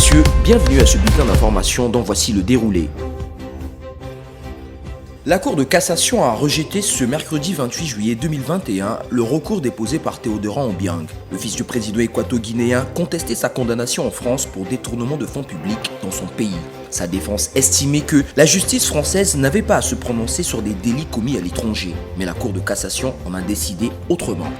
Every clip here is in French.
messieurs, bienvenue à ce bulletin d'information dont voici le déroulé. La Cour de cassation a rejeté ce mercredi 28 juillet 2021 le recours déposé par Théodora Obiang. Le fils du président équato-guinéen contestait sa condamnation en France pour détournement de fonds publics dans son pays. Sa défense estimait que la justice française n'avait pas à se prononcer sur des délits commis à l'étranger, mais la Cour de cassation en a décidé autrement.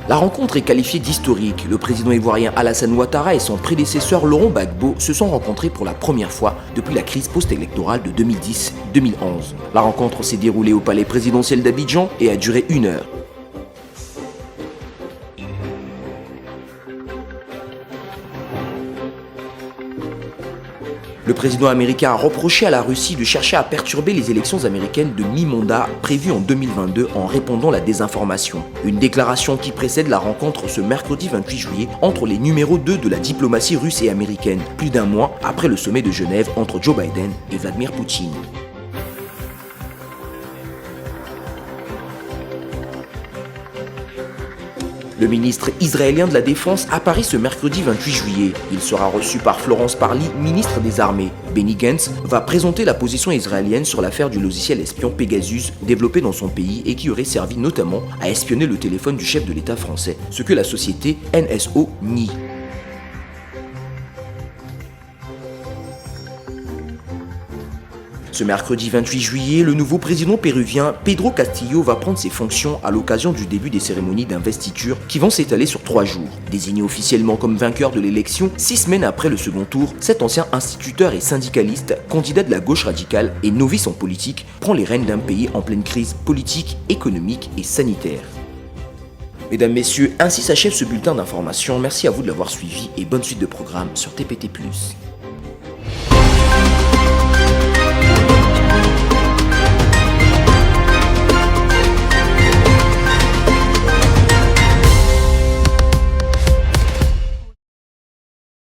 La rencontre est qualifiée d'historique. Le président ivoirien Alassane Ouattara et son prédécesseur Laurent Gbagbo se sont rencontrés pour la première fois depuis la crise post-électorale de 2010-2011. La rencontre s'est déroulée au palais présidentiel d'Abidjan et a duré 1 heure. Le président américain a reproché à la Russie de chercher à perturber les élections américaines de mi-mandat prévues en 2022 en répandant la désinformation. Une déclaration qui précède la rencontre ce mercredi 28 juillet entre les numéros 2 de la diplomatie russe et américaine, plus d'un mois après le sommet de Genève entre Joe Biden et Vladimir Poutine. Le ministre israélien de la Défense à Paris ce mercredi 28 juillet. Il sera reçu par Florence Parly, ministre des Armées. Benny Gantz va présenter la position israélienne sur l'affaire du logiciel espion Pegasus développé dans son pays et qui aurait servi notamment à espionner le téléphone du chef de l'État français, ce que la société NSO nie. Ce mercredi 28 juillet, le nouveau président péruvien Pedro Castillo va prendre ses fonctions à l'occasion du début des cérémonies d'investiture qui vont s'étaler sur 3 jours. Désigné officiellement comme vainqueur de l'élection 6 semaines après le second tour, cet ancien instituteur et syndicaliste, candidat de la gauche radicale et novice en politique, prend les rênes d'un pays en pleine crise politique, économique et sanitaire. Mesdames, Messieurs, ainsi s'achève ce bulletin d'information. Merci à vous de l'avoir suivi et bonne suite de programme sur TPT+.